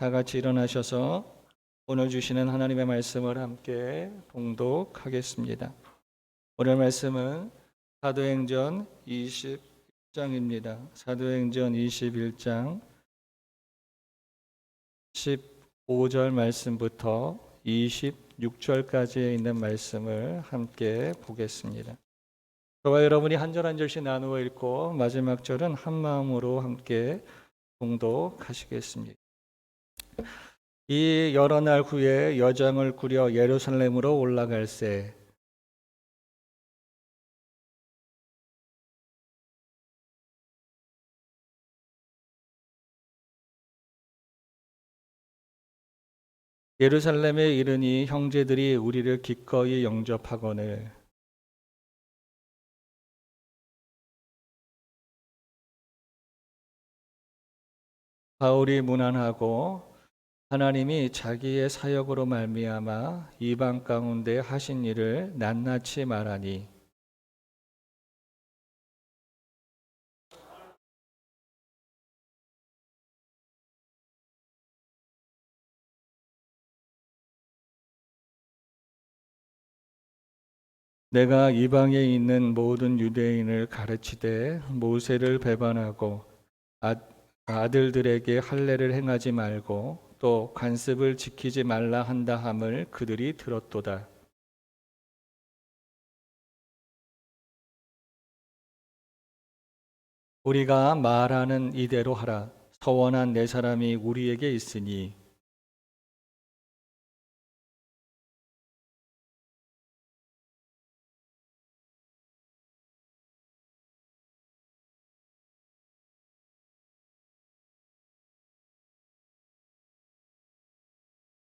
다 같이 일어나셔서 오늘 주시는 하나님의 말씀을 함께 봉독하겠습니다. 오늘 말씀은 사도행전 21장입니다. 사도행전 21장 15절 말씀부터 26절까지에 있는 말씀을 함께 보겠습니다. 저와 여러분이 한 절 한 절씩 나누어 읽고 마지막 절은 한 마음으로 함께 봉독하시겠습니다. 이 여러 날 후에 여정을 꾸려 예루살렘으로 올라갈새 예루살렘에 이르니 형제들이 우리를 기꺼이 영접하거늘 바울이 문안하고 하나님이 자기의 사역으로 말미암아 이방 가운데 하신 일을 낱낱이 말하니 내가 이방에 있는 모든 유대인을 가르치되 모세를 배반하고 아들들에게 할례를 행하지 말고 또 관습을 지키지 말라 한다 함을 그들이 들었도다. 우리가 말하는 이대로 하라. 서원한 네 사람이 우리에게 있으니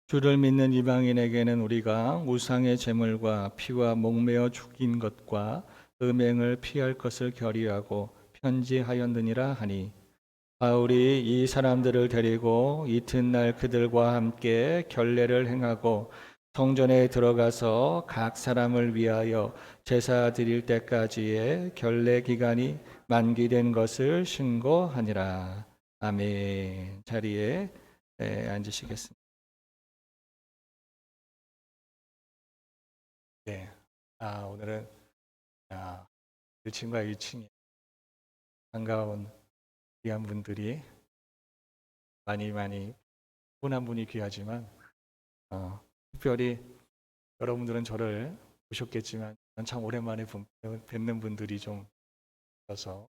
주를 믿는 이방인에게는 우리가 우상의 제물과 피와 목매어 죽인 것과 음행을 피할 것을 결의하고 편지하였느니라 하니 바울이 이 사람들을 데리고 이튿날 그들과 함께 결례를 행하고 성전에 들어가서 각 사람을 위하여 제사 드릴 때까지의 결례 기간이 만기된 것을 신고하니라. 아멘. 자리에 앉으시겠습니다. 네. 오늘은 1층과 1층에 반가운 귀한 분들이 많이 한 분이 귀하지만 특별히 여러분들은 저를 보셨겠지만 참 오랜만에 뵙는 분들이 좀 있어서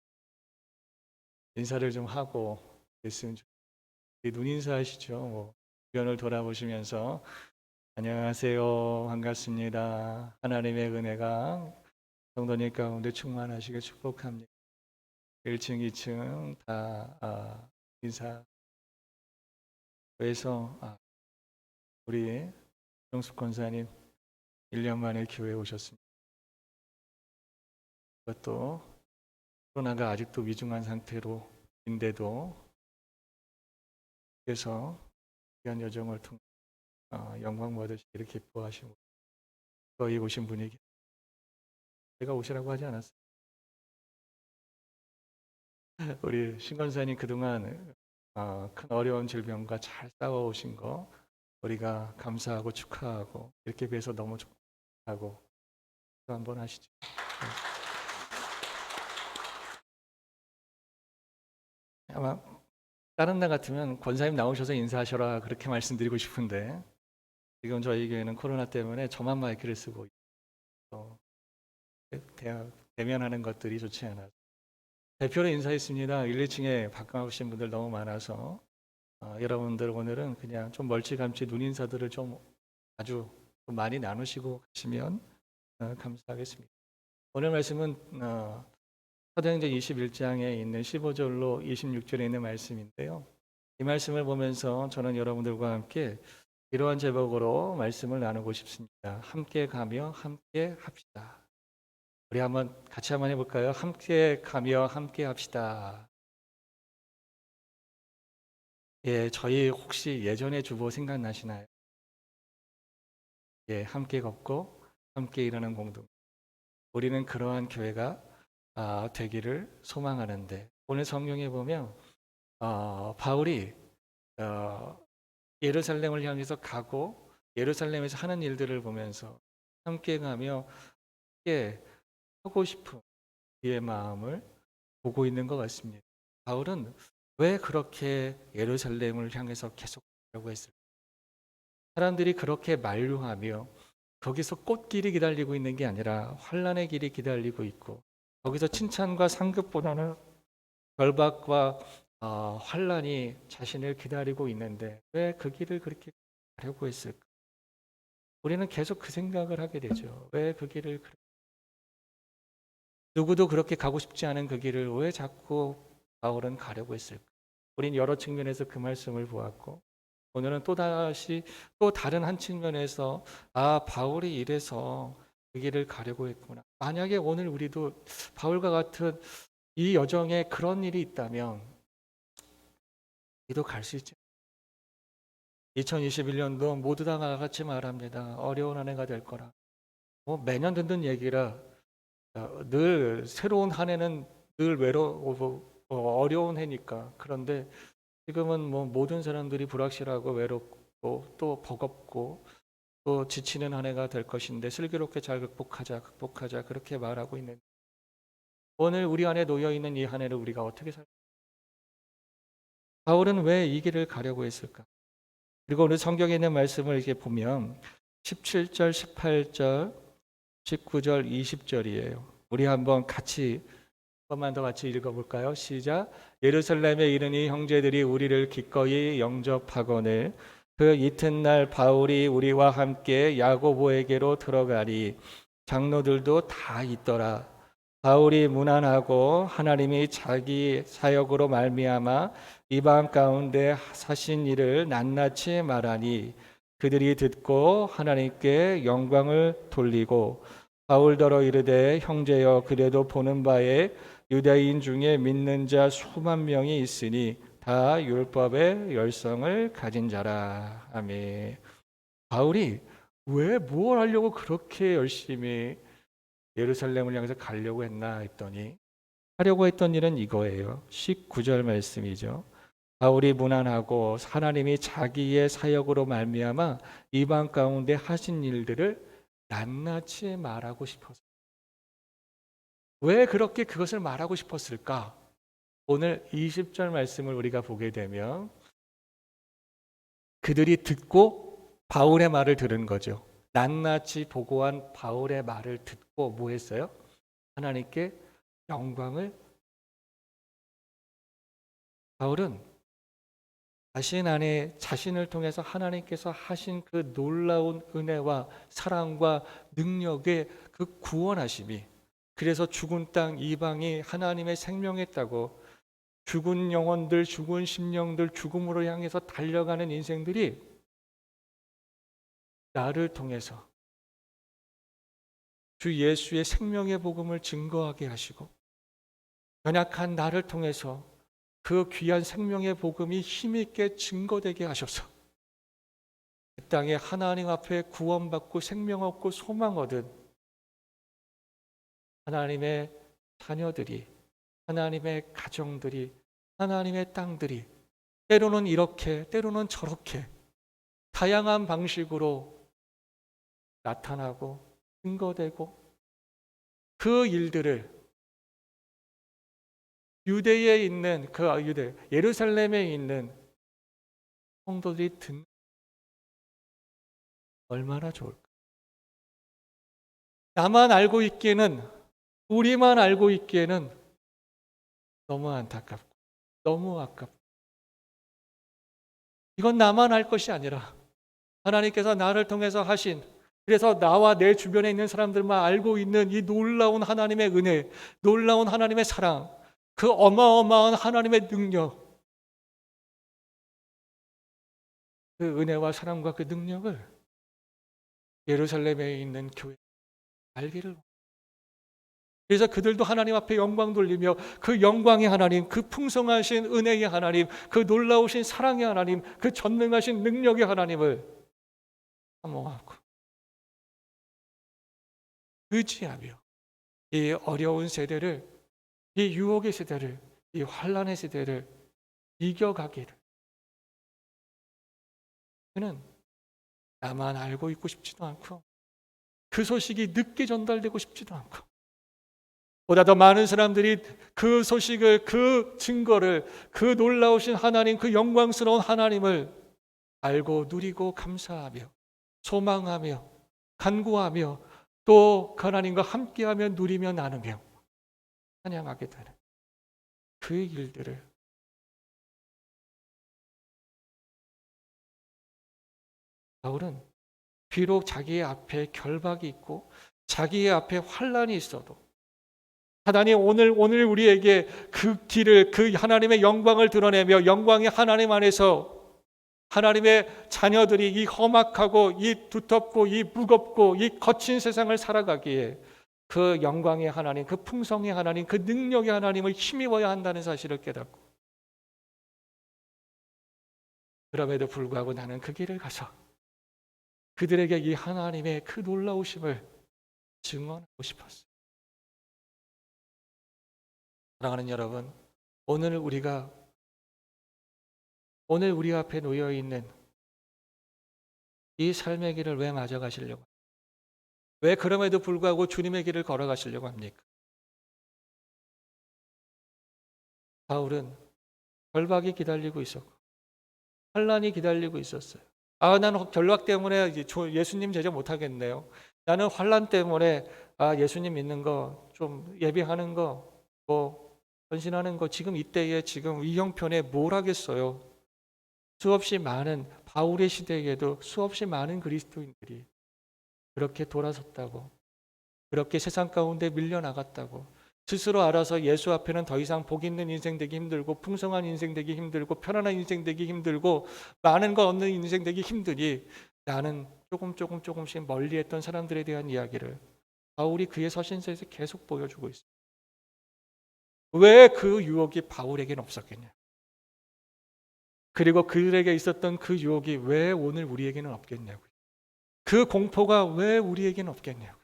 인사를 좀 하고 됐으면 좋겠어요. 눈인사 하시죠. 주변을 돌아보시면서 안녕하세요. 반갑습니다. 하나님의 은혜가 성도님 가운데 충만하시길 축복합니다. 1층, 2층 다 인사. 그래서 우리 정숙 권사님 1년 만에 교회에 오셨습니다. 그것도 코로나가 아직도 위중한 상태로 인데도 그래서 귀한 여정을 통해 영광 받으시기를 기뻐하시고 거기 오신 분이 제가 오시라고 하지 않았어요. 우리 신 권사님 그동안 큰 어려운 질병과 잘 싸워오신 거 우리가 감사하고 축하하고 이렇게 뵈서 너무 좋다고 한번 하시죠. 아마 다른 날 같으면 권사님 나오셔서 인사하셔라 그렇게 말씀드리고 싶은데 지금 저희 교회는 코로나 때문에 저만 마이크를 쓰고 있고 대면하는 것들이 좋지 않아서 대표로 인사했습니다. 1, 2층에 바꿔오신 분들 너무 많아서 여러분들 오늘은 그냥 좀 멀찌감치 눈 인사들을 좀 아주 좀 많이 나누시고 가시면 감사하겠습니다. 오늘 말씀은 사도행전 21장에 있는 15절로 26절에 있는 말씀인데요. 이 말씀을 보면서 저는 여러분들과 함께 이러한 제목으로 말씀을 나누고 싶습니다. 함께 가며 함께 합시다. 우리 같이 한번 해볼까요? 함께 가며 함께 합시다. 예, 저희 혹시 예전에 주보 생각나시나요? 예, 함께 걷고 함께 일하는 공동. 우리는 그러한 교회가 되기를 소망하는데 오늘 성경에 보면 바울이 예루살렘을 향해서 가고 예루살렘에서 하는 일들을 보면서 함께 가며 함께 하고 싶은 그의 마음을 보고 있는 것 같습니다. 바울은 왜 그렇게 예루살렘을 향해서 계속 가려고 했을까? 사람들이 그렇게 만류하며 거기서 꽃길이 기다리고 있는 게 아니라 환란의 길이 기다리고 있고 거기서 칭찬과 상급보다는 결박과 환란이 자신을 기다리고 있는데 왜 그 길을 그렇게 가려고 했을까? 우리는 계속 그 생각을 하게 되죠. 왜 그 길을 누구도 그렇게 가고 싶지 않은 그 길을 왜 자꾸 바울은 가려고 했을까? 우린 여러 측면에서 그 말씀을 보았고 오늘은 또다시 또 다른 한 측면에서 바울이 이래서 그 길을 가려고 했구나. 만약에 오늘 우리도 바울과 같은 이 여정에 그런 일이 있다면 우리도 갈 수 있지. 2021년도 모두 다 같이 말합니다. 어려운 한 해가 될 거라. 매년 듣는 얘기라 늘 새로운 한 해는 늘 외로워 어려운 해니까. 그런데 지금은 모든 사람들이 불확실하고 외롭고 또 버겁고 또 지치는 한 해가 될 것인데 슬기롭게 잘 극복하자 그렇게 말하고 있는 오늘 우리 안에 놓여 있는 이 한 해를 우리가 어떻게 바울은 왜 이 길을 가려고 했을까? 그리고 오늘 성경에 있는 말씀을 이렇게 보면 17절, 18절, 19절, 20절이에요. 우리 한번 같이 한 번만 더 같이 읽어볼까요? 시작. 예루살렘에 이르니 형제들이 우리를 기꺼이 영접하거늘 그 이튿날 바울이 우리와 함께 야고보에게로 들어가니 장로들도 다 있더라. 바울이 문안하고 하나님이 자기 사역으로 말미암아 이방 가운데 사신 일을 낱낱이 말하니 그들이 듣고 하나님께 영광을 돌리고 바울더러 이르되 형제여 그래도 보는 바에 유대인 중에 믿는 자 수만 명이 있으니 다 율법의 열성을 가진 자라. 아멘. 바울이 왜 뭘 하려고 그렇게 열심히 예루살렘을 향해서 가려고 했나 했더니 하려고 했던 일은 이거예요. 19절 말씀이죠. 바울이 문안하고 하나님이 자기의 사역으로 말미암아 이방 가운데 하신 일들을 낱낱이 말하고 싶었어요. 왜 그렇게 그것을 말하고 싶었을까? 오늘 20절 말씀을 우리가 보게 되면 그들이 듣고 바울의 말을 들은 거죠. 낱낱이 보고한 바울의 말을 듣고 뭐 했어요? 하나님께 영광을 바울은 자신 안에 자신을 통해서 하나님께서 하신 그 놀라운 은혜와 사랑과 능력의 그 구원하심이 그래서 죽은 땅 이방이 하나님의 생명했다고 죽은 영혼들, 죽은 심령들, 죽음으로 향해서 달려가는 인생들이 나를 통해서 주 예수의 생명의 복음을 증거하게 하시고 연약한 나를 통해서 그 귀한 생명의 복음이 힘있게 증거되게 하셔서 이 땅에 하나님 앞에 구원받고 생명 얻고 소망 얻은 하나님의 자녀들이 하나님의 가정들이 하나님의 땅들이 때로는 이렇게 때로는 저렇게 다양한 방식으로 나타나고 증거되고 그 일들을 유대에 있는 예루살렘에 있는 성도들이 듣는 얼마나 좋을까? 나만 알고 있기에는 우리만 알고 있기에는 너무 안타깝고 너무 아깝고 이건 나만 알 것이 아니라 하나님께서 나를 통해서 하신 그래서 나와 내 주변에 있는 사람들만 알고 있는 이 놀라운 하나님의 은혜, 놀라운 하나님의 사랑, 그 어마어마한 하나님의 능력, 그 은혜와 사랑과 그 능력을 예루살렘에 있는 교회 알기를 그래서 그들도 하나님 앞에 영광 돌리며 그 영광의 하나님, 그 풍성하신 은혜의 하나님, 그 놀라우신 사랑의 하나님, 그 전능하신 능력의 하나님을 사모하고 의지하며 이 어려운 세대를, 이 유혹의 세대를, 이 환란의 세대를 이겨가기를 그는 나만 알고 있고 싶지도 않고 그 소식이 늦게 전달되고 싶지도 않고 보다 더 많은 사람들이 그 소식을, 그 증거를, 그 놀라우신 하나님, 그 영광스러운 하나님을 알고 누리고 감사하며 소망하며 간구하며 또 그 하나님과 함께하며 누리며 나누며 찬양하게 되는 그 일들을 바울은 비록 자기의 앞에 결박이 있고 자기의 앞에 환란이 있어도 하나님 오늘 우리에게 그 길을 그 하나님의 영광을 드러내며 영광의 하나님 안에서 하나님의 자녀들이 이 험악하고 이 두텁고 이 무겁고 이 거친 세상을 살아가기에 그 영광의 하나님, 그 풍성의 하나님, 그 능력의 하나님을 힘입어야 한다는 사실을 깨닫고 그럼에도 불구하고 나는 그 길을 가서 그들에게 이 하나님의 그 놀라우심을 증언하고 싶었어요. 사랑하는 여러분, 오늘 우리 앞에 놓여 있는 이 삶의 길을 왜 맞아가시려고? 왜 그럼에도 불구하고 주님의 길을 걸어가시려고 합니까? 바울은 결박이 기다리고 있었고 환란이 기다리고 있었어요. 나는 결박 때문에 예수님 제자 못하겠네요. 나는 환란 때문에 예수님 믿는 거 좀 예배하는 거 뭐 헌신하는 거 지금 이때에 지금 이 형편에 뭘 하겠어요. 수없이 많은 바울의 시대에도 수없이 많은 그리스도인들이 그렇게 돌아섰다고 그렇게 세상 가운데 밀려나갔다고 스스로 알아서 예수 앞에는 더 이상 복 있는 인생 되기 힘들고 풍성한 인생 되기 힘들고 편안한 인생 되기 힘들고 많은 거 얻는 인생 되기 힘드니 나는 조금씩 멀리했던 사람들에 대한 이야기를 바울이 그의 서신서에서 계속 보여주고 있어요. 왜 그 유혹이 바울에게는 없었겠냐? 그리고 그들에게 있었던 그 유혹이 왜 오늘 우리에게는 없겠냐고요. 그 공포가 왜 우리에게는 없겠냐고요.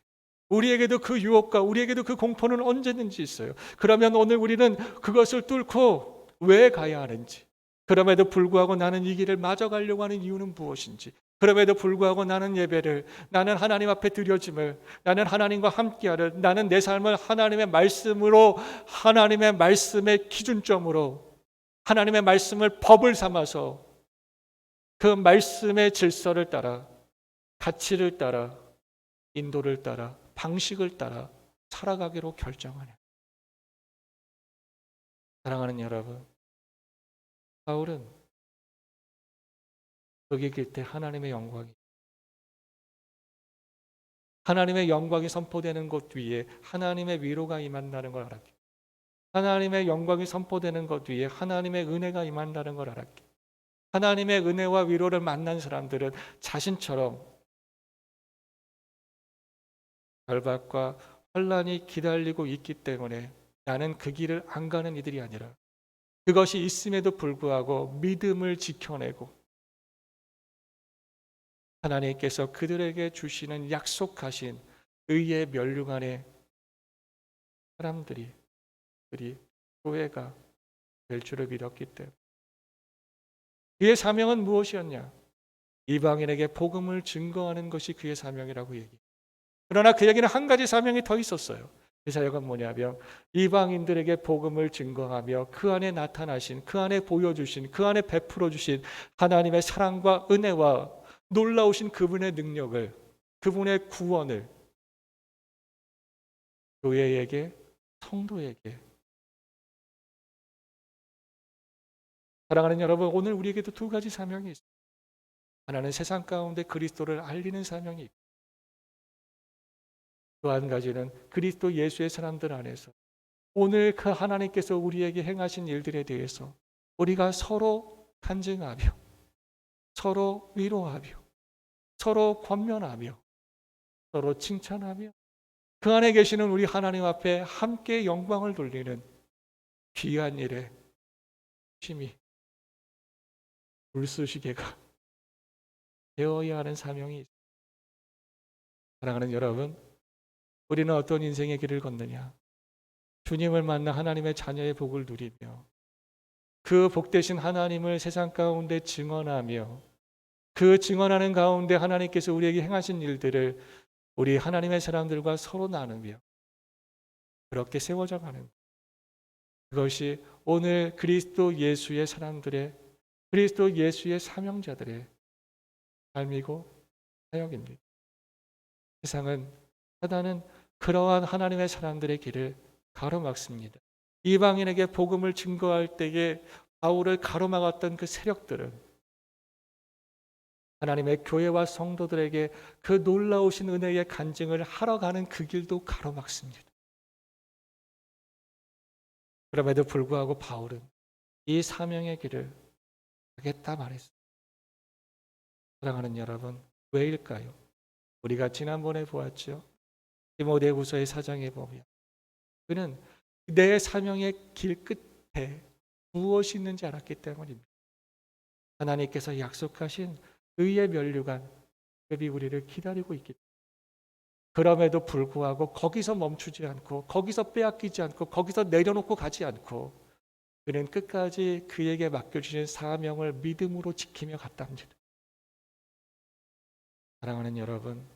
우리에게도 그 유혹과 우리에게도 그 공포는 언제든지 있어요. 그러면 오늘 우리는 그것을 뚫고 왜 가야 하는지, 그럼에도 불구하고 나는 이 길을 마저 가려고 하는 이유는 무엇인지, 그럼에도 불구하고 나는 예배를, 나는 하나님 앞에 드려짐을, 나는 하나님과 함께하를, 나는 내 삶을 하나님의 말씀으로, 하나님의 말씀의 기준점으로, 하나님의 말씀을 법을 삼아서 그 말씀의 질서를 따라, 가치를 따라, 인도를 따라, 방식을 따라 살아가기로 결정하네. 사랑하는 여러분, 바울은 여기 길 때 하나님의 영광이 선포되는 곳 위에 하나님의 위로가 임한다는 걸 알았기. 하나님의 영광이 선포되는 것 위에 하나님의 은혜가 임한다는 걸 알았기. 하나님의 은혜와 위로를 만난 사람들은 자신처럼 결박과 환란이 기다리고 있기 때문에 나는 그 길을 안 가는 이들이 아니라 그것이 있음에도 불구하고 믿음을 지켜내고 하나님께서 그들에게 주시는 약속하신 의의 면류 안에 사람들이 교회가 될 줄을 믿었기 때문에 그의 사명은 무엇이었냐? 이방인에게 복음을 증거하는 것이 그의 사명이라고 얘기해요. 그러나 그에게는 한 가지 사명이 더 있었어요. 그 사역은 뭐냐면 이방인들에게 복음을 증거하며 그 안에 나타나신, 그 안에 보여주신, 그 안에 베풀어 주신 하나님의 사랑과 은혜와 놀라우신 그분의 능력을, 그분의 구원을 교회에게, 성도에게. 사랑하는 여러분, 오늘 우리에게도 두 가지 사명이 있습니다. 하나는 세상 가운데 그리스도를 알리는 사명이 있고 또 한 가지는 그리스도 예수의 사람들 안에서 오늘 그 하나님께서 우리에게 행하신 일들에 대해서 우리가 서로 간증하며 서로 위로하며 서로 권면하며 서로 칭찬하며 그 안에 계시는 우리 하나님 앞에 함께 영광을 돌리는 귀한 일에 힘이 불쏘시개가 되어야 하는 사명이 있습니다. 사랑하는 여러분, 우리는 어떤 인생의 길을 걷느냐? 주님을 만나 하나님의 자녀의 복을 누리며 그 복되신 하나님을 세상 가운데 증언하며 그 증언하는 가운데 하나님께서 우리에게 행하신 일들을 우리 하나님의 사람들과 서로 나누며 그렇게 세워져 가는, 그것이 오늘 그리스도 예수의 사람들의, 그리스도 예수의 사명자들의 삶이고 사역입니다. 세상은, 사단은 그러한 하나님의 사람들의 길을 가로막습니다. 이방인에게 복음을 증거할 때에 바울을 가로막았던 그 세력들은 하나님의 교회와 성도들에게 그 놀라우신 은혜의 간증을 하러 가는 그 길도 가로막습니다. 그럼에도 불구하고 바울은 이 사명의 길을 가겠다 말했습니다. 사랑하는 여러분, 왜일까요? 우리가 지난번에 보았죠. 디모데후서의 4장에 보면 그는 내 사명의 길 끝에 무엇이 있는지 알았기 때문입니다. 하나님께서 약속하신 의의 면류관, 급이 우리를 기다리고 있기 때문에, 그럼에도 불구하고 거기서 멈추지 않고, 거기서 빼앗기지 않고, 거기서 내려놓고 가지 않고 그는 끝까지 그에게 맡겨주신 사명을 믿음으로 지키며 갔답니다. 사랑하는 여러분,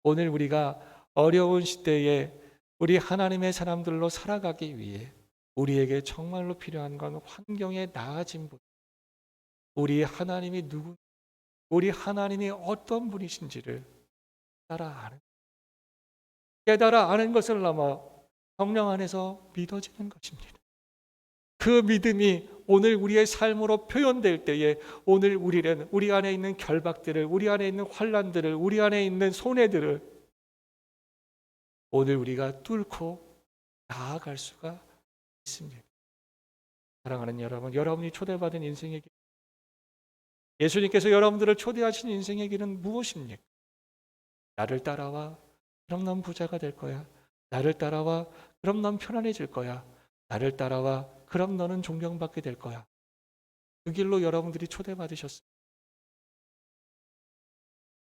오늘 우리가 어려운 시대에 우리 하나님의 사람들로 살아가기 위해 우리에게 정말로 필요한 건 환경의 나아짐보다 우리 하나님이 누구, 우리 하나님이 어떤 분이신지를 깨달아 아는 것을 넘어 성령 안에서 믿어지는 것입니다. 그 믿음이 오늘 우리의 삶으로 표현될 때에 오늘 우리는 우리 안에 있는 결박들을, 우리 안에 있는 환란들을, 우리 안에 있는 손해들을 오늘 우리가 뚫고 나아갈 수가 있습니다. 사랑하는 여러분, 여러분이 초대받은 인생의 길, 예수님께서 여러분들을 초대하신 인생의 길은 무엇입니까? 나를 따라와, 그럼 넌 부자가 될 거야. 나를 따라와, 그럼 넌 편안해질 거야. 나를 따라와, 그럼 너는 존경받게 될 거야. 그 길로 여러분들이 초대받으셨습니다.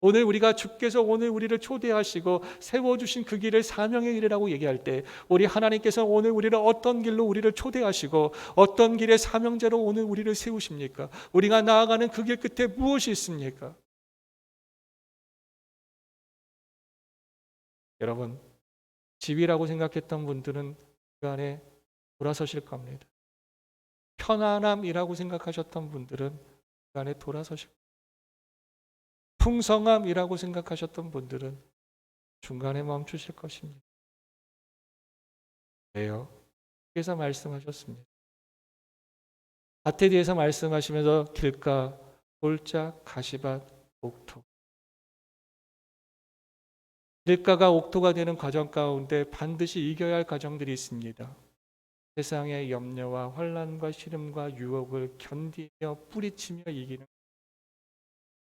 오늘 우리가 주께서 오늘 우리를 초대하시고 세워주신 그 길을 사명의 길이라고 얘기할 때 우리 하나님께서 오늘 우리를 어떤 길로 우리를 초대하시고 어떤 길의 사명자로 오늘 우리를 세우십니까? 우리가 나아가는 그 길 끝에 무엇이 있습니까? 여러분, 집이라고 생각했던 분들은 그 안에 돌아서실 겁니다. 편안함이라고 생각하셨던 분들은 그 안에 돌아서실 겁니다. 풍성함이라고 생각하셨던 분들은 중간에 멈추실 것입니다. 왜요? 그래서 말씀하셨습니다. 밭에 대해서 말씀하시면서 길가, 골짜, 가시밭, 옥토. 길가가 옥토가 되는 과정 가운데 반드시 이겨야 할 과정들이 있습니다. 세상의 염려와 환난과 시름과 유혹을 견디며 뿌리치며 이기는,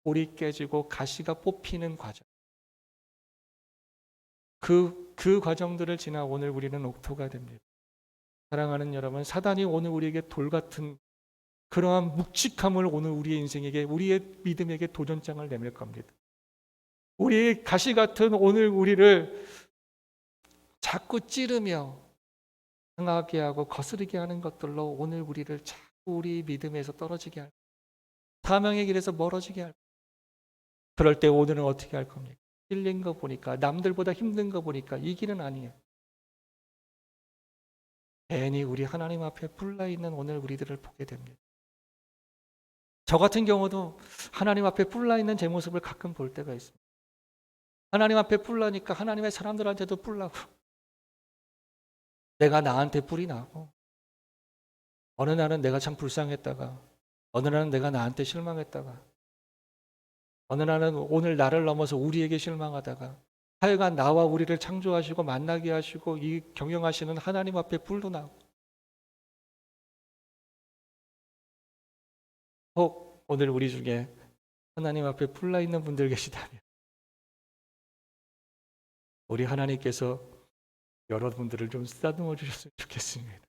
볼이 깨지고 가시가 뽑히는 과정. 그 과정들을 지나 오늘 우리는 옥토가 됩니다. 사랑하는 여러분, 사단이 오늘 우리에게 돌 같은 그러한 묵직함을 오늘 우리의 인생에게, 우리의 믿음에게 도전장을 내밀 겁니다. 우리의 가시 같은 오늘 우리를 자꾸 찌르며 상하게 하고 거스르게 하는 것들로 오늘 우리를 자꾸 우리 믿음에서 떨어지게 할, 사명의 길에서 멀어지게 할. 그럴 때 오늘은 어떻게 할 겁니까? 찔린 거 보니까, 남들보다 힘든 거 보니까 이 길은 아니에요. 괜히 우리 하나님 앞에 뿔나 있는 오늘 우리들을 보게 됩니다. 저 같은 경우도 하나님 앞에 뿔나 있는 제 모습을 가끔 볼 때가 있습니다. 하나님 앞에 뿔나니까 하나님의 사람들한테도 뿔나고, 내가 나한테 뿔이 나고, 어느 날은 내가 참 불쌍했다가, 어느 날은 내가 나한테 실망했다가, 어느 날은 오늘 나를 넘어서 우리에게 실망하다가, 하여간 나와 우리를 창조하시고 만나게 하시고 이 경영하시는 하나님 앞에 뿔도 나고, 혹 오늘 우리 중에 하나님 앞에 뿔나 있는 분들 계시다면 우리 하나님께서 여러분들을 좀 쓰다듬어 주셨으면 좋겠습니다.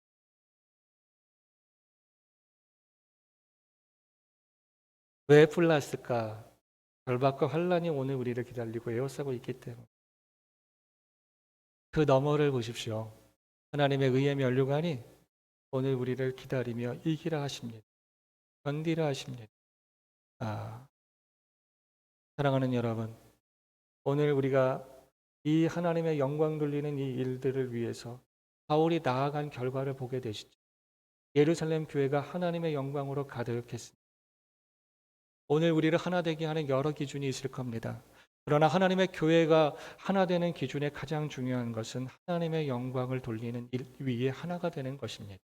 왜 뿔났을까? 결박과 환란이 오늘 우리를 기다리고 에워싸고 있기 때문에. 그 너머를 보십시오. 하나님의 의의 면류관이 오늘 우리를 기다리며 이기라 하십니다. 견디라 하십니다. 사랑하는 여러분, 오늘 우리가 이 하나님의 영광 돌리는 이 일들을 위해서 바울이 나아간 결과를 보게 되시죠. 예루살렘 교회가 하나님의 영광으로 가득했습니다. 오늘 우리를 하나 되게 하는 여러 기준이 있을 겁니다. 그러나 하나님의 교회가 하나 되는 기준의 가장 중요한 것은 하나님의 영광을 돌리는 일 위에 하나가 되는 것입니다.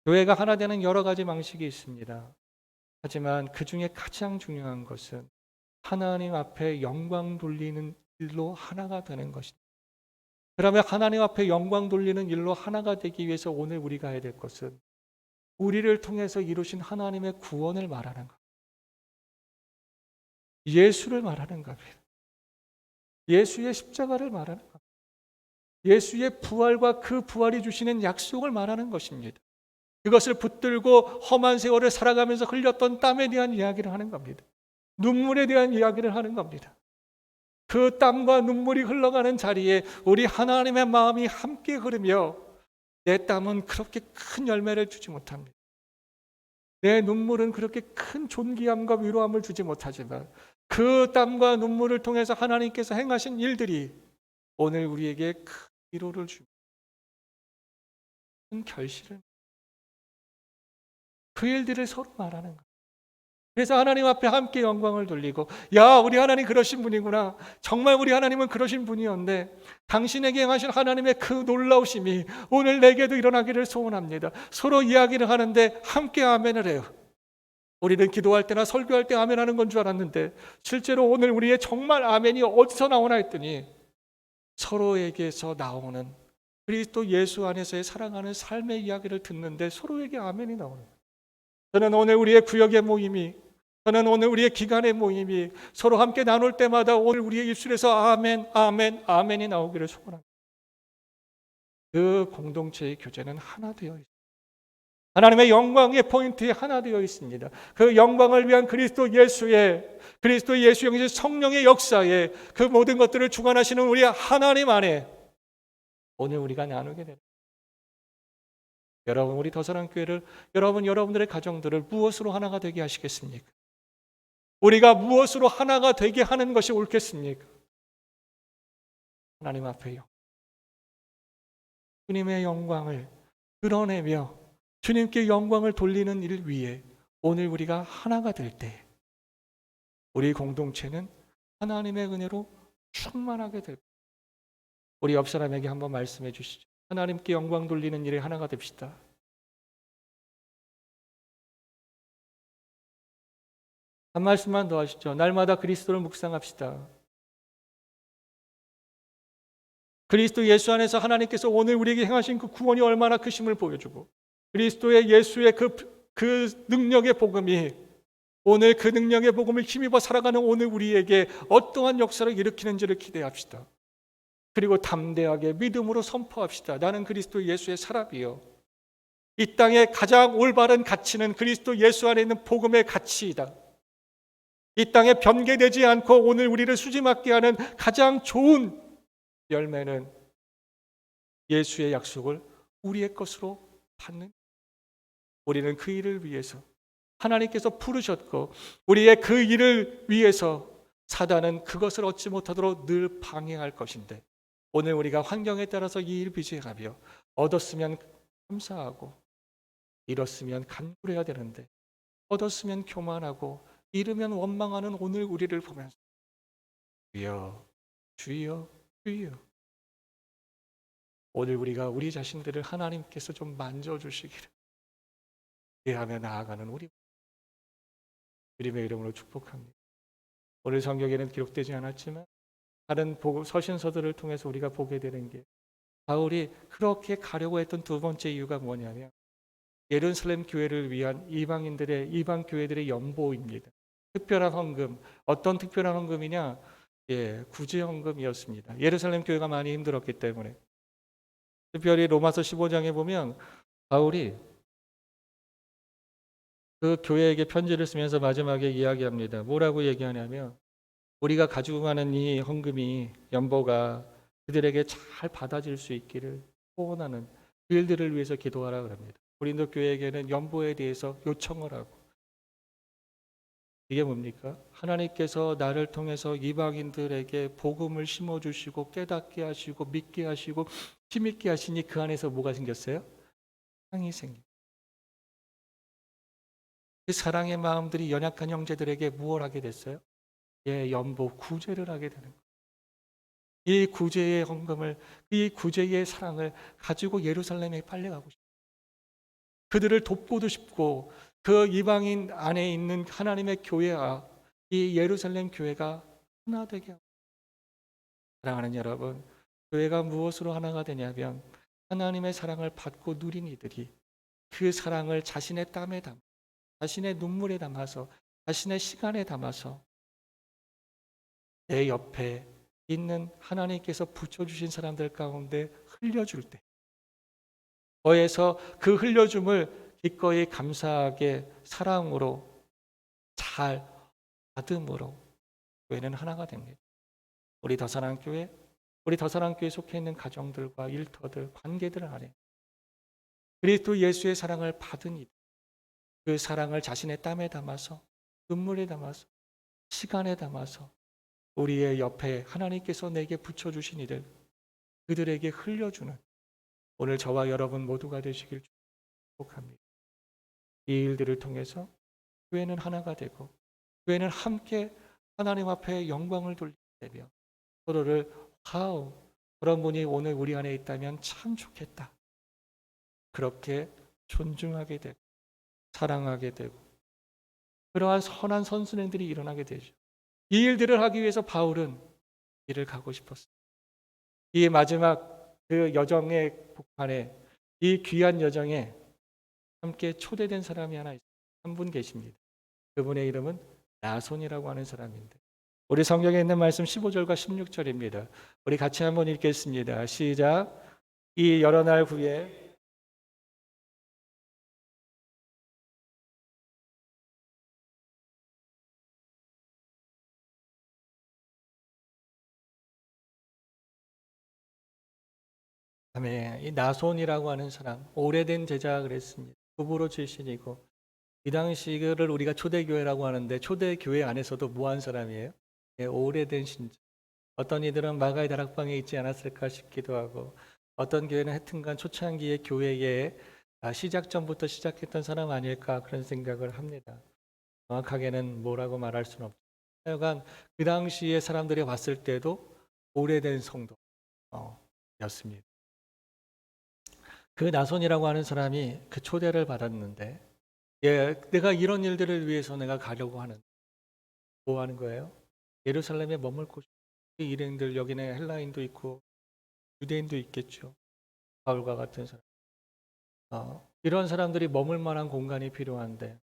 교회가 하나 되는 여러 가지 방식이 있습니다. 하지만 그 중에 가장 중요한 것은 하나님 앞에 영광 돌리는 일로 하나가 되는 것입니다. 그러면 하나님 앞에 영광 돌리는 일로 하나가 되기 위해서 오늘 우리가 해야 될 것은 우리를 통해서 이루신 하나님의 구원을 말하는 것. 예수를 말하는 겁니다. 예수의 십자가를 말하는 겁니다. 예수의 부활과 그 부활이 주시는 약속을 말하는 것입니다. 그것을 붙들고 험한 세월을 살아가면서 흘렸던 땀에 대한 이야기를 하는 겁니다. 눈물에 대한 이야기를 하는 겁니다. 그 땀과 눈물이 흘러가는 자리에 우리 하나님의 마음이 함께 흐르며 내 땀은 그렇게 큰 열매를 주지 못합니다. 내 눈물은 그렇게 큰 존귀함과 위로함을 주지 못하지만 그 땀과 눈물을 통해서 하나님께서 행하신 일들이 오늘 우리에게 큰 위로를 주고 큰 결실을, 그 일들을 서로 말하는 거예요. 그래서 하나님 앞에 함께 영광을 돌리고, 야, 우리 하나님 그러신 분이구나. 정말 우리 하나님은 그러신 분이었는데 당신에게 행하신 하나님의 그 놀라우심이 오늘 내게도 일어나기를 소원합니다. 서로 이야기를 하는데 함께 아멘을 해요. 우리는 기도할 때나 설교할 때 아멘하는 건 줄 알았는데 실제로 오늘 우리의 정말 아멘이 어디서 나오나 했더니 서로에게서 나오는 그리스도 예수 안에서의 살아가는 삶의 이야기를 듣는데 서로에게 아멘이 나오는 거예요. 저는 오늘 우리의 구역의 모임이, 저는 오늘 우리의 기간의 모임이 서로 함께 나눌 때마다 오늘 우리의 입술에서 아멘, 아멘, 아멘이 나오기를 소원합니다. 그 공동체의 교제는 하나 되어 있습니다. 하나님의 영광의 포인트에 하나 되어 있습니다. 그 영광을 위한 그리스도 예수의 영이신 성령의 역사에 그 모든 것들을 주관하시는 우리 하나님 안에 오늘 우리가 나누게 됩니다. 여러분, 우리 더사랑교회를, 여러분들의 가정들을 무엇으로 하나가 되게 하시겠습니까? 우리가 무엇으로 하나가 되게 하는 것이 옳겠습니까? 하나님 앞에요. 주님의 영광을 드러내며 주님께 영광을 돌리는 일 위에 오늘 우리가 하나가 될 때 우리 공동체는 하나님의 은혜로 충만하게 될 것입니다. 우리 옆 사람에게 한번 말씀해 주시죠. 하나님께 영광 돌리는 일에 하나가 됩시다. 한 말씀만 더 하시죠. 날마다 그리스도를 묵상합시다. 그리스도 예수 안에서 하나님께서 오늘 우리에게 행하신 그 구원이 얼마나 크심을 보여주고 그리스도의 예수의 그 능력의 복음이 오늘 그 능력의 복음을 힘입어 살아가는 오늘 우리에게 어떠한 역사를 일으키는지를 기대합시다. 그리고 담대하게 믿음으로 선포합시다. 나는 그리스도 예수의 사람이요. 이 땅의 가장 올바른 가치는 그리스도 예수 안에 있는 복음의 가치이다. 이 땅에 변개되지 않고 오늘 우리를 수지맞게 하는 가장 좋은 열매는 예수의 약속을 우리의 것으로 받는, 우리는 그 일을 위해서 하나님께서 부르셨고 우리의 그 일을 위해서 사단은 그것을 얻지 못하도록 늘 방해할 것인데 오늘 우리가 환경에 따라서 이 일을 비제하며 얻었으면 감사하고 잃었으면 간구해야 되는데 얻었으면 교만하고 잃으면 원망하는 오늘 우리를 보면서 주여, 주여, 주여. 오늘 우리가 우리 자신들을 하나님께서 좀 만져주시기를 기대하며 나아가는 우리 주님의 이름으로 축복합니다. 오늘 성경에는 기록되지 않았지만 다른 서신서들을 통해서 우리가 보게 되는 게 바울이 그렇게 가려고 했던 두 번째 이유가 뭐냐면 예루살렘 교회를 위한 이방 교회들의 연보입니다. 특별한 헌금, 어떤 특별한 헌금이냐? 구제 헌금이었습니다. 예루살렘 교회가 많이 힘들었기 때문에 특별히 로마서 15장에 보면 바울이 그 교회에게 편지를 쓰면서 마지막에 이야기합니다. 뭐라고 얘기하냐면 우리가 가지고 가는 이 헌금이 연보가 그들에게 잘 받아질 수 있기를 소원하는 그 일들을 위해서 기도하라 그럽니다. 고린도 교회에게는 연보에 대해서 요청을 하고 이게 뭡니까? 하나님께서 나를 통해서 이방인들에게 복음을 심어주시고 깨닫게 하시고 믿게 하시고 힘있게 하시니 그 안에서 뭐가 생겼어요? 사랑이 생겨. 그 사랑의 마음들이 연약한 형제들에게 무엇을 하게 됐어요? 예, 연보 구제를 하게 되는 거예요. 이 구제의 헌금을, 이 구제의 사랑을 가지고 예루살렘에 빨려가고 싶어요. 그들을 돕고도 싶고 그 이방인 안에 있는 하나님의 교회와 이 예루살렘 교회가 하나 되게 하고. 사랑하는 여러분, 교회가 무엇으로 하나가 되냐면 하나님의 사랑을 받고 누린 이들이 그 사랑을 자신의 땀에 담아, 자신의 눈물에 담아서, 자신의 시간에 담아서 내 옆에 있는 하나님께서 붙여주신 사람들 가운데 흘려줄 때, 거에서 그 흘려줌을 기꺼이 감사하게 사랑으로 잘 받음으로 교회는 하나가 됩니다. 우리 더사랑교회, 우리 더사랑교회에 속해 있는 가정들과 일터들, 관계들 안에 그리스도 예수의 사랑을 받은 이들, 그 사랑을 자신의 땀에 담아서, 눈물에 담아서, 시간에 담아서 우리의 옆에 하나님께서 내게 붙여주신 이들, 그들에게 흘려주는 오늘 저와 여러분 모두가 되시길 축복합니다. 이 일들을 통해서 교회는 하나가 되고 교회는 함께 하나님 앞에 영광을 돌리며 서로를 와우, 그런 분이 오늘 우리 안에 있다면 참 좋겠다. 그렇게 존중하게 되고 사랑하게 되고 그러한 선한 선순행들이 일어나게 되죠. 이 일들을 하기 위해서 바울은 길을 가고 싶었어요. 이 마지막 그 여정의 북한에, 이 귀한 여정에 함께 초대된 사람이 하나 있어요. 한 분 계십니다. 그분의 이름은 나손이라고 하는 사람인데 우리 성경에 있는 말씀 15절과 16절입니다. 우리 같이 한번 읽겠습니다. 시작. 이 여러 날 후에 이 나손이라고 하는 사람, 오래된 제자 그랬습니다. 부부로 출신이고 이 당시 그를 우리가 초대교회라고 하는데 초대교회 안에서도 무한 사람이에요. 예, 오래된 신자. 어떤 이들은 마가의 다락방에 있지 않았을까 싶기도 하고 어떤 교회는 하여튼간 초창기의 교회의 시작전부터 시작했던 사람 아닐까 그런 생각을 합니다. 정확하게는 뭐라고 말할 수는 없죠. 하여간 그 당시에 사람들이 봤을 때도 오래된 성도였습니다. 그 나손이라고 하는 사람이 그 초대를 받았는데 예, 내가 이런 일들을 위해서 내가 가려고 하는 뭐 하는 거예요? 예루살렘에 머물고 싶은 일행들 여기는 헬라인도 있고 유대인도 있겠죠. 바울과 같은 사람. 이런 사람들이 머물 만한 공간이 필요한데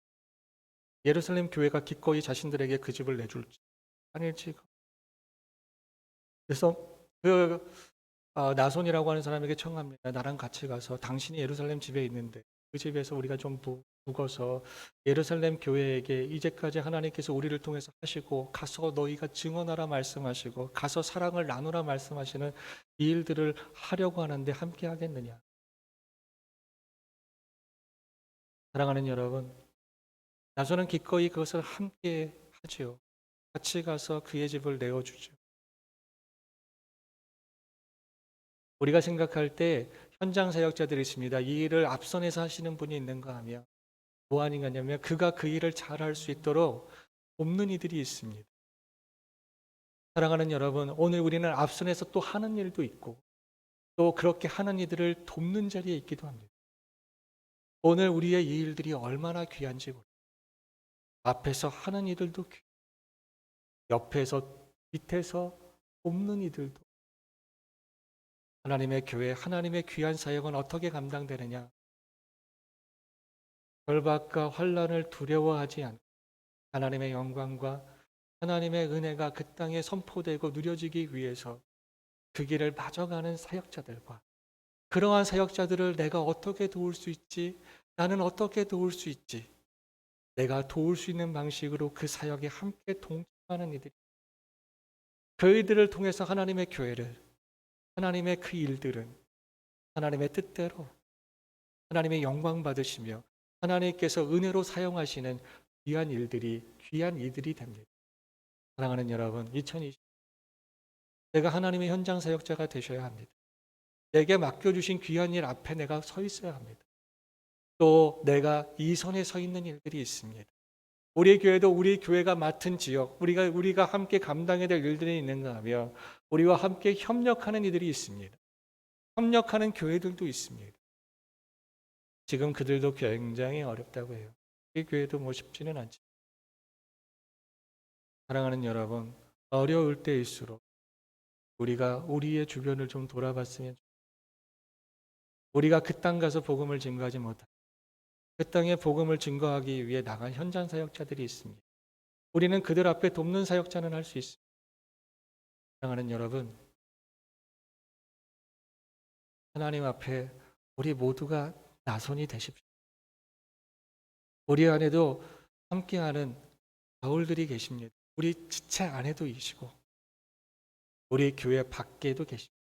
예루살렘 교회가 기꺼이 자신들에게 그 집을 내줄지 아닐지. 그래서 그 나손이라고 하는 사람에게 청합니다. 나랑 같이 가서 당신이 예루살렘 집에 있는데 그 집에서 우리가 좀 묵어서 예루살렘 교회에게 이제까지 하나님께서 우리를 통해서 하시고 가서 너희가 증언하라 말씀하시고 가서 사랑을 나누라 말씀하시는 이 일들을 하려고 하는데 함께 하겠느냐. 사랑하는 여러분, 나손은 기꺼이 그것을 함께 하지요. 같이 가서 그의 집을 내어주죠. 우리가 생각할 때 현장 사역자들이 있습니다. 이 일을 앞선에서 하시는 분이 있는가 하면 뭐 아닌가냐면 그가 그 일을 잘할 수 있도록 돕는 이들이 있습니다. 사랑하는 여러분, 오늘 우리는 앞선에서 또 하는 일도 있고 또 그렇게 하는 이들을 돕는 자리에 있기도 합니다. 오늘 우리의 이 일들이 얼마나 귀한지 모릅니다. 앞에서 하는 이들도 옆에서 밑에서 돕는 이들도 하나님의 교회, 하나님의 귀한 사역은 어떻게 감당되느냐? 결박과 환란을 두려워하지 않고 하나님의 영광과 하나님의 은혜가 그 땅에 선포되고 누려지기 위해서 그 길을 맞아가는 사역자들과 그러한 사역자들을 내가 어떻게 도울 수 있지? 나는 어떻게 도울 수 있지? 내가 도울 수 있는 방식으로 그 사역에 함께 동참하는 이들, 그이들을 통해서 하나님의 교회를, 하나님의 그 일들은 하나님의 뜻대로 하나님의 영광 받으시며 하나님께서 은혜로 사용하시는 귀한 이들이 됩니다. 사랑하는 여러분, 2020 내가 하나님의 현장 사역자가 되셔야 합니다. 내게 맡겨주신 귀한 일 앞에 내가 서 있어야 합니다. 또 내가 이 선에 서 있는 일들이 있습니다. 우리 교회도 우리 교회가 맡은 지역, 우리가 함께 감당해야 될 일들이 있는가 하면 우리와 함께 협력하는 이들이 있습니다. 협력하는 교회들도 있습니다. 지금 그들도 굉장히 어렵다고 해요. 이 교회도 뭐 쉽지는 않죠. 사랑하는 여러분, 어려울 때일수록 우리가 우리의 주변을 좀 돌아봤으면 좋겠습니다. 우리가 그 땅 가서 복음을 증거하지 못하고 그 땅에 복음을 증거하기 위해 나간 현장 사역자들이 있습니다. 우리는 그들 앞에 돕는 사역자는 할 수 있습니다. 사랑하는 여러분, 하나님 앞에 우리 모두가 나손이 되십시오. 우리 안에도 함께하는 바울들이 계십니다. 우리 지체 안에도 계시고 우리 교회 밖에도 계십니다.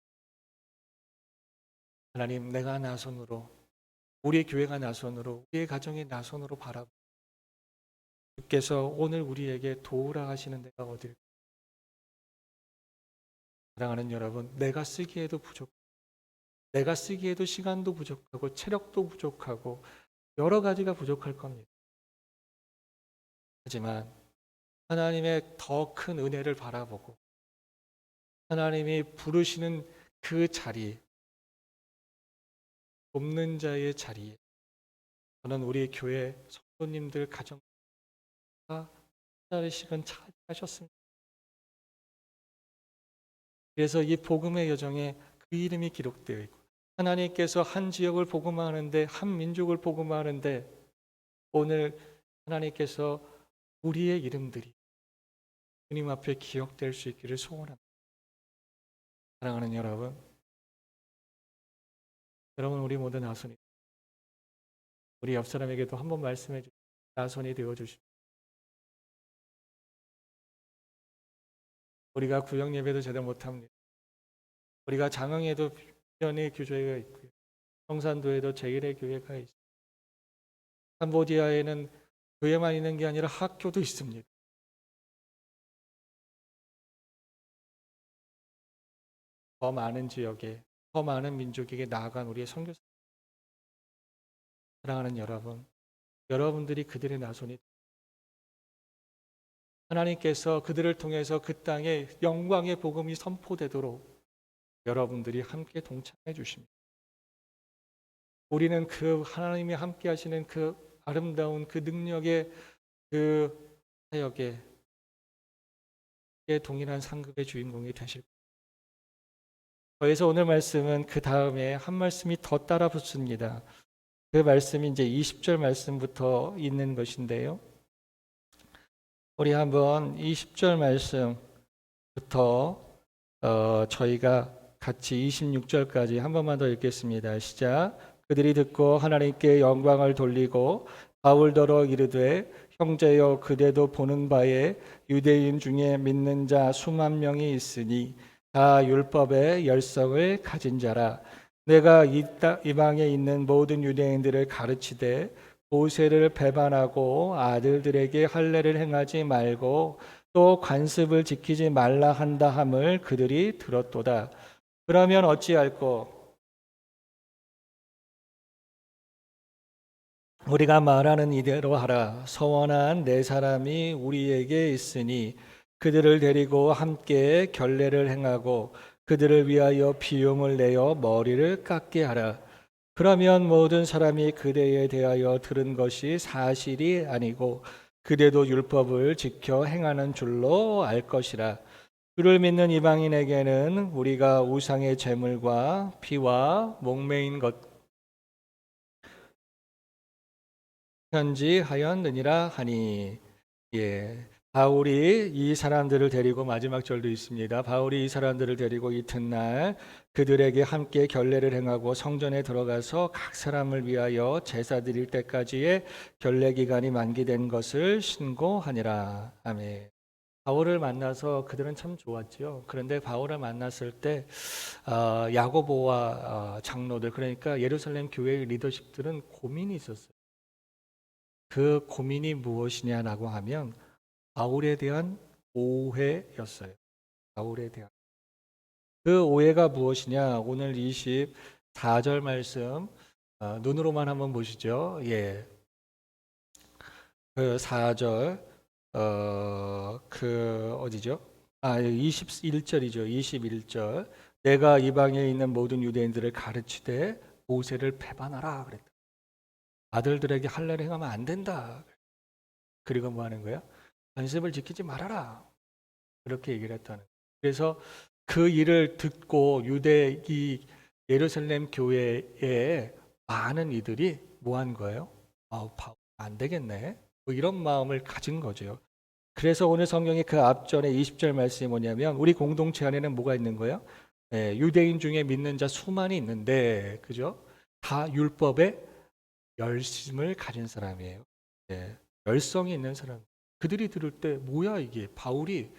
하나님, 내가 나손으로, 우리 교회가 나손으로, 우리의 가정이 나손으로 바라보고 주께서 오늘 우리에게 도우라 하시는 데가 어딜까? 사랑하는 여러분, 내가 쓰기에도 부족하고 내가 쓰기에도 시간도 부족하고 체력도 부족하고 여러 가지가 부족할 겁니다. 하지만 하나님의 더 큰 은혜를 바라보고 하나님이 부르시는 그 자리, 돕는 자의 자리에 저는 우리 교회 성도님들 가정과 자리씩은 차지하셨습니다. 그래서 이 복음의 여정에 그 이름이 기록되어 있고 하나님께서 한 지역을 복음화하는데 한 민족을 복음화하는데 오늘 하나님께서 우리의 이름들이 주님 앞에 기억될 수 있기를 소원합니다. 사랑하는 여러분, 우리 모두 나손이 우리 옆 사람에게도 한번 말씀해 주시고 나손이 되어 주십시오. 우리가 구역 예배도 제대로 못합니다. 우리가 장흥에도 변의 교회가 있고요. 성산도에도 제1의 교회가 있습니다. 캄보디아에는 교회만 있는 게 아니라 학교도 있습니다. 더 많은 지역에, 더 많은 민족에게 나아간 우리의 선교사. 사랑하는 여러분, 여러분들이 그들의 나손이 하나님께서 그들을 통해서 그 땅에 영광의 복음이 선포되도록 여러분들이 함께 동참해 주십니다. 우리는 그 하나님이 함께 하시는 그 아름다운 그 능력의 그 사역에 동일한 상급의 주인공이 되실 겁니다. 그래서 오늘 말씀은 그 다음에 한 말씀이 더 따라 붙습니다. 그 말씀이 이제 20절 말씀부터 있는 것인데요. 우리 한번 20절 말씀부터 저희가 같이 26절까지 한 번만 더 읽겠습니다. 시작. 그들이 듣고 하나님께 영광을 돌리고 바울더러 이르되 형제여 그대도 보는 바에 유대인 중에 믿는 자 수만 명이 있으니 다 율법의 열성을 가진 자라. 내가 이방에 있는 모든 유대인들을 가르치되 모세를 배반하고 아들들에게 할례를 행하지 말고 또 관습을 지키지 말라 한다 함을 그들이 들었도다. 그러면 어찌할꼬? 우리가 말하는 이대로 하라. 서원한 네 사람이 우리에게 있으니 그들을 데리고 함께 결례를 행하고 그들을 위하여 비용을 내어 머리를 깎게 하라. 그러면 모든 사람이 그대에 대하여 들은 것이 사실이 아니고 그대도 율법을 지켜 행하는 줄로 알 것이라. 주를 믿는 이방인에게는 우리가 우상의 제물과 피와 목매인 것 편지하였느니라 하니. 바울이 이 사람들을 데리고 마지막 절도 있습니다. 바울이 이 사람들을 데리고 이튿날 그들에게 함께 결례를 행하고 성전에 들어가서 각 사람을 위하여 제사 드릴 때까지의 결례 기간이 만기된 것을 신고하니라. 아멘. 바울을 만나서 그들은 참 좋았죠. 그런데 바울을 만났을 때 야고보와 장로들, 그러니까 예루살렘 교회의 리더십들은 고민이 있었어요. 그 고민이 무엇이냐라고 하면 바울에 대한 오해였어요. 바울에 대한. 그 오해가 무엇이냐? 오늘 24절 말씀 눈으로만 한번 보시죠. 예. 그 4절 그 어디죠? 21절이죠. 21절. 내가 이방에 있는 모든 유대인들을 가르치되 모세를 배반하라 그랬다. 아들들에게 할례를 행하면 안 된다. 그리고 뭐 하는 거야? 안식을 지키지 말아라. 그렇게 얘기를 했다는. 그래서 그 일을 듣고 이 예루살렘 교회에 많은 이들이 뭐 한 거예요? 안 되겠네. 뭐 이런 마음을 가진 거죠. 그래서 오늘 성경의 그 앞전에 20절 말씀이 뭐냐면 우리 공동체 안에는 뭐가 있는 거예요? 유대인 중에 믿는 자 수많이 있는데, 그죠? 다 율법에 열심을 가진 사람이에요. 열성이 있는 사람. 그들이 들을 때 뭐야 이게 바울이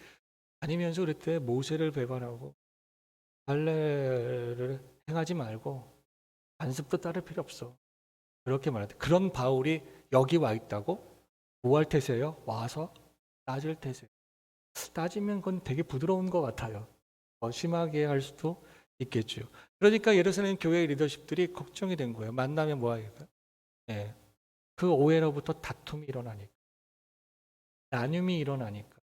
다니면서 그랬대. 모세를 배반하고 할례를 행하지 말고 안습도 따를 필요 없어. 그렇게 말했대. 그런 바울이 여기 와 있다고? 뭐 할 태세요? 와서 따질 태세. 따지면 그건 되게 부드러운 것 같아요. 심하게 할 수도 있겠죠. 그러니까 예루살렘 교회 리더십들이 걱정이 된 거예요. 만나면 뭐 하겠어요? 예. 그 오해로부터 다툼이 일어나니까, 나눔이 일어나니까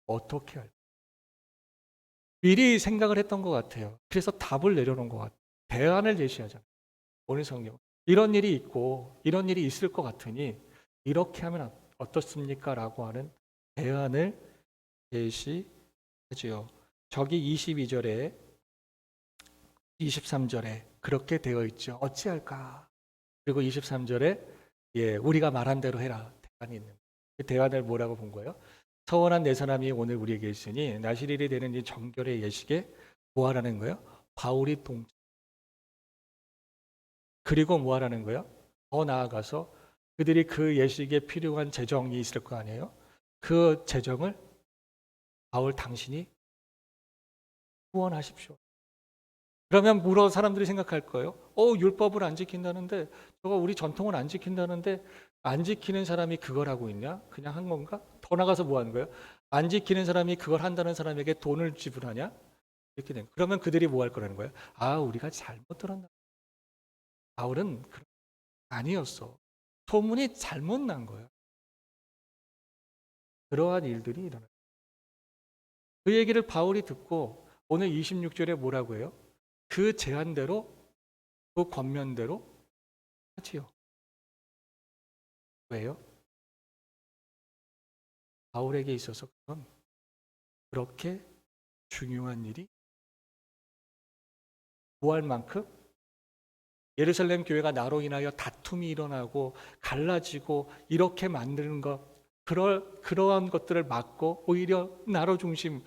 어떻게 할까? 미리 생각을 했던 것 같아요. 그래서 답을 내려놓은 것 같아요. 대안을 제시하잖아요. 오늘 성경. 이런 일이 있고 이런 일이 있을 것 같으니 이렇게 하면 어떻습니까? 라고 하는 대안을 제시하지요. 저기 22절에 23절에 그렇게 되어 있죠. 어찌할까? 그리고 23절에 우리가 말한 대로 해라. 대안이 있는. 그 대안을 뭐라고 본 거예요? 서원한 네 사람이 오늘 우리에게 있으니 나실일이 되는 이 정결의 예식에 뭐 하라는 거예요? 바울이 그리고 뭐 하라는 거예요? 더 나아가서 그들이 그 예식에 필요한 재정이 있을 거 아니에요? 그 재정을 바울 당신이 후원하십시오. 그러면 물어 사람들이 생각할 거예요. 율법을 안 지킨다는데 저거 우리 전통을 안 지킨다는데 안 지키는 사람이 그걸 하고 있냐? 그냥 한 건가? 더 나가서 뭐 하는 거예요? 안 지키는 사람이 그걸 한다는 사람에게 돈을 지불하냐? 이렇게 된. 그러면 그들이 뭐 할 거라는 거예요? 우리가 잘못 들었나? 바울은 아니었어. 소문이 잘못 난 거예요. 그러한 일들이 일어나요. 그 얘기를 바울이 듣고 오늘 26절에 뭐라고 해요? 그 제안대로, 그 권면대로 하지요. 왜요? 바울에게 있어서 그건 그렇게 중요한 일이 구할 만큼 예루살렘 교회가 나로 인하여 다툼이 일어나고 갈라지고 이렇게 만드는 것, 그러한 것들을 막고 오히려 나로 중심,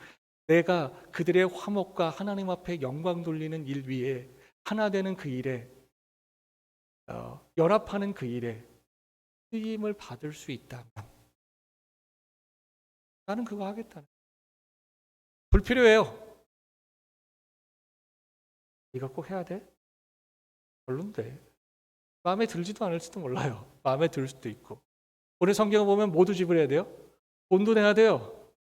내가 그들의 화목과 하나님 앞에 영광 돌리는 일 위에 하나 되는 그 일에 연합하는 그 일에 쓰임을 받을 수 있다면 나는 그거 하겠다는. 불필요해요. 이거 꼭 해야 돼? 별론 돼. 마음에 들지도 않을지도 몰라요. 마음에 들 수도 있고. 오늘 성경을 보면 모두 지불해야 돼요. 돈도 내야 돼요.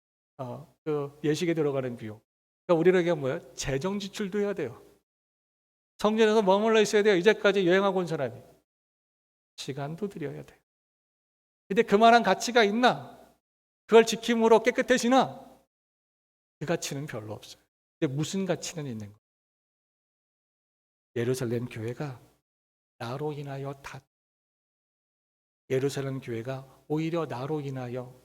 그 예식에 들어가는 비용. 그러니까 우리에게 뭐예요? 재정 지출도 해야 돼요. 성전에서 머물러 있어야 돼요. 이제까지 여행하고 온 사람이. 시간도 들여야 돼요. 근데 그만한 가치가 있나? 그걸 지킴으로 깨끗해지나? 그 가치는 별로 없어요. 근데 무슨 가치는 있는 거예요? 예루살렘 교회가 나로 인하여 예루살렘 교회가 오히려 나로 인하여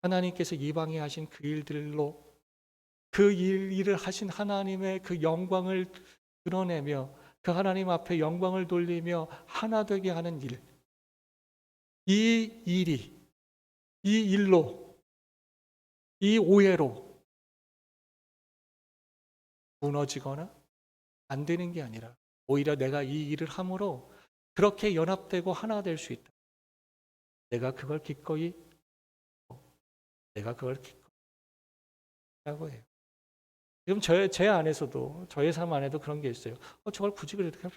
하나님께서 이방에 하신 그 일들로 그 일을 하신 하나님의 그 영광을 드러내며 그 하나님 앞에 영광을 돌리며 하나 되게 하는 일. 이 일이 이 일로 이 오해로 무너지거나 안 되는 게 아니라 오히려 내가 이 일을 함으로 그렇게 연합되고 하나 될 수 있다. 내가 그걸 기꺼이 하고 해요. 지금 제 안에서도 저의 삶 안에도 그런 게 있어요. 저걸 굳이 그렇게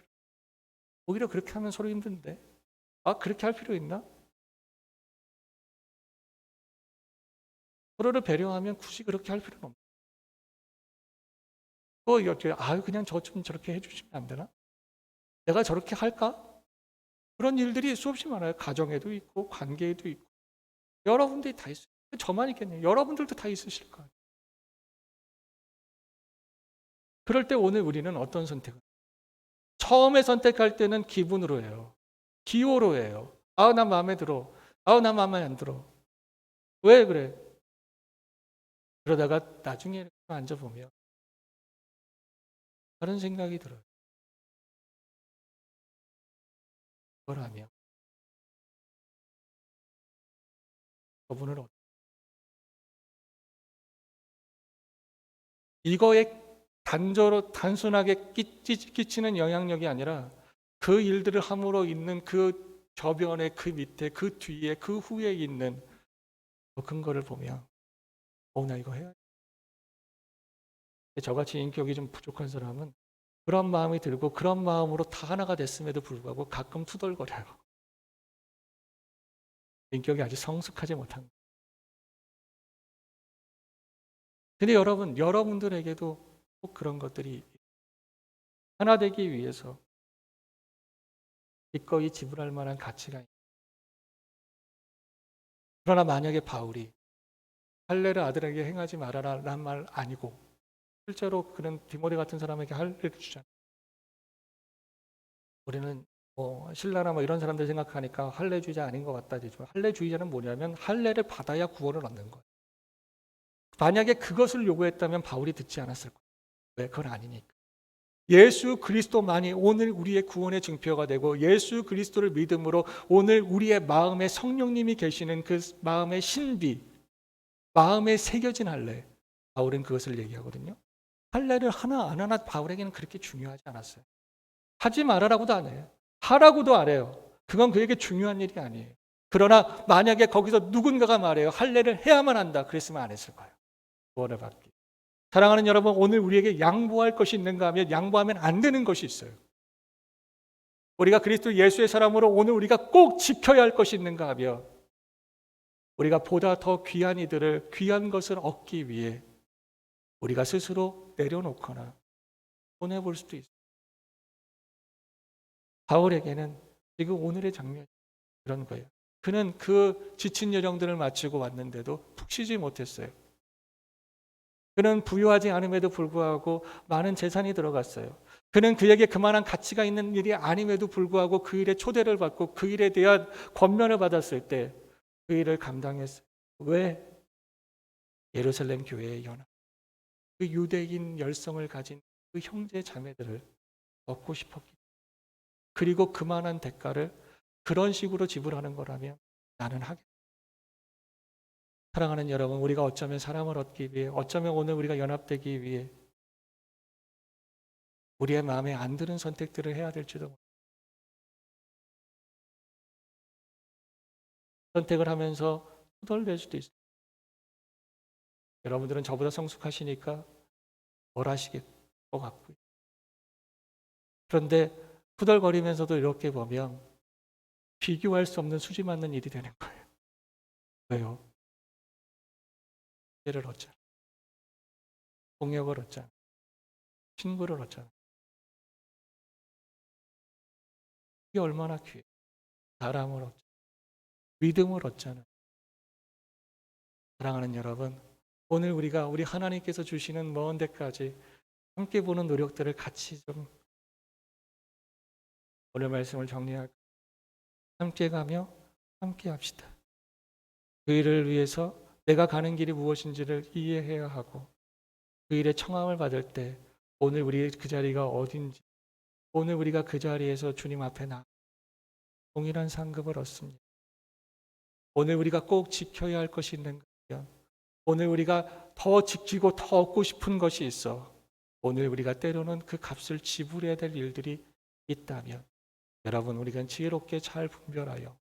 오히려 그렇게 하면 서로 힘든데 아, 그렇게 할 필요 있나? 서로를 배려하면 굳이 그렇게 할 필요는 없고, 또 이렇게 그냥 저 좀 저렇게 해주시면 안 되나? 내가 저렇게 할까? 그런 일들이 수없이 많아요. 가정에도 있고 관계에도 있고 여러분들이 다 있어요. 저만 있겠네요. 여러분들도 다 있으실 거예요. 그럴 때 오늘 우리는 어떤 선택을? 처음에 선택할 때는 기분으로 해요. 기호로 해요. 나 마음에 들어. 나 마음에 안 들어. 왜 그래? 그러다가 나중에 앉아보면 다른 생각이 들어요. 그걸 하면 저분을 이거에 단순하게 끼치는 영향력이 아니라 그 일들을 함으로 있는 그 저변에 그 밑에 그 뒤에 그 후에 있는 그 근거를 보면 나 이거 해야 돼. 저같이 인격이 좀 부족한 사람은 그런 마음이 들고 그런 마음으로 다 하나가 됐음에도 불구하고 가끔 투덜거려요. 인격이 아직 성숙하지 못한 거예요. 근데 여러분들에게도 꼭 그런 것들이 하나 되기 위해서 기꺼이 지불할 만한 가치가 있어요. 그러나 만약에 바울이 할례를 아들에게 행하지 말아라란 말 아니고 실제로 그런 디모데 같은 사람에게 할례를 주잖아요. 우리는 신라나 이런 사람들 생각하니까 할례주의자 아닌 것 같다. 할례주의자는 뭐냐면 할례를 받아야 구원을 얻는 거예요. 만약에 그것을 요구했다면 바울이 듣지 않았을 거예요. 왜? 그건 아니니까. 예수 그리스도만이 오늘 우리의 구원의 증표가 되고 예수 그리스도를 믿음으로 오늘 우리의 마음에 성령님이 계시는 그 마음의 신비, 마음에 새겨진 할례. 바울은 그것을 얘기하거든요. 할례를 하나 안 하나 바울에게는 그렇게 중요하지 않았어요. 하지 말아라고도 안 해요. 하라고도 안 해요. 그건 그에게 중요한 일이 아니에요. 그러나 만약에 거기서 누군가가 말해요. 할례를 해야만 한다. 그랬으면 안 했을 거예요. 구원을 받기. 사랑하는 여러분, 오늘 우리에게 양보할 것이 있는가 하면 양보하면 안 되는 것이 있어요. 우리가 그리스도 예수의 사람으로 오늘 우리가 꼭 지켜야 할 것이 있는가 하면 우리가 보다 더 귀한 이들을 귀한 것을 얻기 위해 우리가 스스로 내려놓거나 손해볼 수도 있어요. 바울에게는 지금 오늘의 장면이 그런 거예요. 그는 그 지친 여정들을 마치고 왔는데도 푹 쉬지 못했어요. 그는 부유하지 않음에도 불구하고 많은 재산이 들어갔어요. 그는 그에게 그만한 가치가 있는 일이 아님에도 불구하고 그 일에 초대를 받고 그 일에 대한 권면을 받았을 때 그 일을 감당했어요. 왜? 예루살렘 교회의 연합, 그 유대인 열성을 가진 그 형제 자매들을 얻고 싶었기 때문에. 그리고 그만한 대가를 그런 식으로 지불하는 거라면 나는 하겠다. 사랑하는 여러분, 우리가 어쩌면 사람을 얻기 위해, 어쩌면 오늘 우리가 연합되기 위해 우리의 마음에 안 드는 선택들을 해야 될지도 모릅니다. 선택을 하면서 후덜댈 수도 있어요. 여러분들은 저보다 성숙하시니까 뭘 하시겠 것 같고요. 그런데 후덜거리면서도 이렇게 보면 비교할 수 없는 수지 맞는 일이 되는 거예요. 왜요? 기회를 얻잖아. 동역을 얻잖아. 친구를 얻잖아. 이게 얼마나 귀해. 사람을 얻잖아. 믿음을 얻잖아. 사랑하는 여러분, 오늘 우리 하나님께서 주시는 먼 데까지 함께 보는 노력들을 같이 좀 오늘 말씀을 정리하고 함께 가며 함께 합시다. 그 일을 위해서 내가 가는 길이 무엇인지를 이해해야 하고 그 일에 청함을 받을 때 오늘 우리 그 자리가 어딘지 오늘 우리가 그 자리에서 주님 앞에 나 동일한 상급을 얻습니다. 오늘 우리가 꼭 지켜야 할 것이 있는가 하면 오늘 우리가 더 지키고 더 얻고 싶은 것이 있어 오늘 우리가 때로는 그 값을 지불해야 될 일들이 있다면 여러분 우리가 지혜롭게 잘 분별하여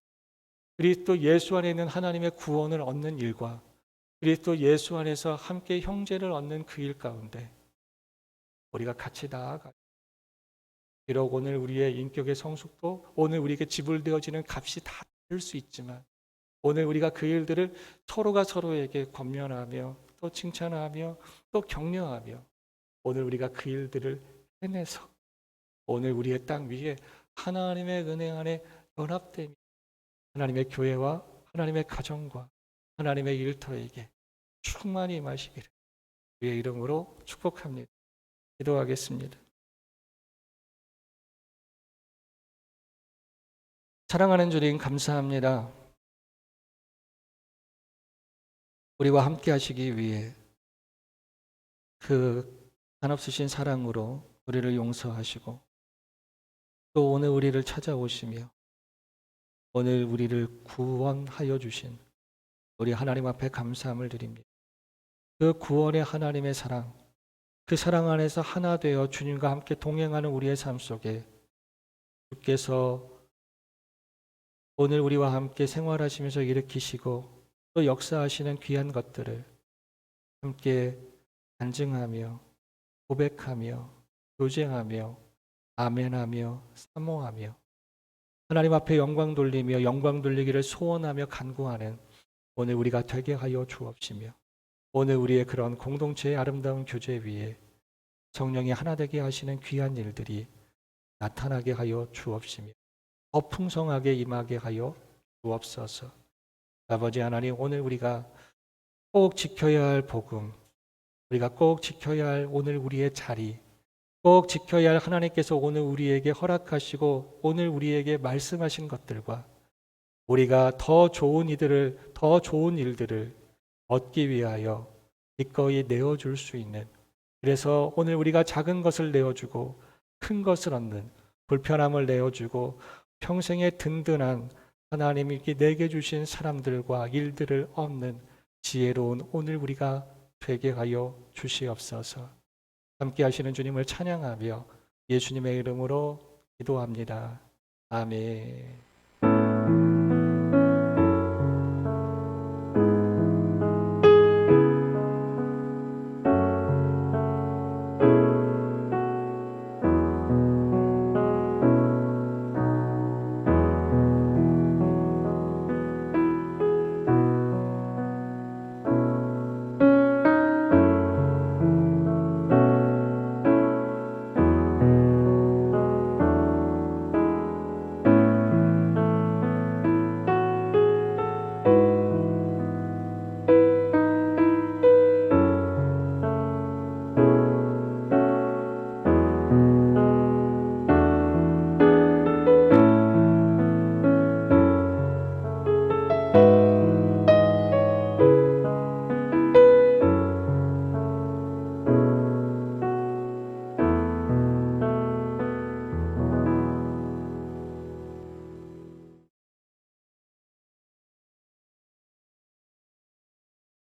그리스도 예수 안에 있는 하나님의 구원을 얻는 일과 그리스도 예수 안에서 함께 형제를 얻는 그 일 가운데 우리가 같이 나아가 비록 오늘 우리의 인격의 성숙도, 오늘 우리에게 지불되어지는 값이 다 다를 수 있지만, 오늘 우리가 그 일들을 서로가 서로에게 권면하며 또 칭찬하며 또 격려하며, 오늘 우리가 그 일들을 해내서 오늘 우리의 땅 위에 하나님의 은혜 안에 연합됨이 하나님의 교회와 하나님의 가정과 하나님의 일터에게 충만히 임하시기를 주의 이름으로 축복합니다. 기도하겠습니다. 사랑하는 주님, 감사합니다. 우리와 함께 하시기 위해 그 한없으신 사랑으로 우리를 용서하시고 또 오늘 우리를 찾아오시며 오늘 우리를 구원하여 주신 우리 하나님 앞에 감사함을 드립니다. 그 구원의 하나님의 사랑, 그 사랑 안에서 하나 되어 주님과 함께 동행하는 우리의 삶 속에 주께서 오늘 우리와 함께 생활하시면서 일으키시고 또 역사하시는 귀한 것들을 함께 간증하며 고백하며 교제하며 아멘하며 사모하며 하나님 앞에 영광 돌리며 영광 돌리기를 소원하며 간구하는 오늘 우리가 되게 하여 주옵시며, 오늘 우리의 그런 공동체의 아름다운 교제 위에 성령이 하나 되게 하시는 귀한 일들이 나타나게 하여 주옵시며 더 풍성하게 임하게 하여 주옵소서. 아버지 하나님, 오늘 우리가 꼭 지켜야 할 복음, 우리가 꼭 지켜야 할 오늘 우리의 자리, 꼭 지켜야 할 하나님께서 오늘 우리에게 허락하시고 오늘 우리에게 말씀하신 것들과 우리가 더 좋은 일들을 얻기 위하여 기꺼이 내어줄 수 있는, 그래서 오늘 우리가 작은 것을 내어주고 큰 것을 얻는, 불편함을 내어주고 평생의 든든한 하나님이 내게 주신 사람들과 일들을 얻는 지혜로운 오늘 우리가 되게 하여 주시옵소서. 함께 하시는 주님을 찬양하며 예수님의 이름으로 기도합니다. 아멘.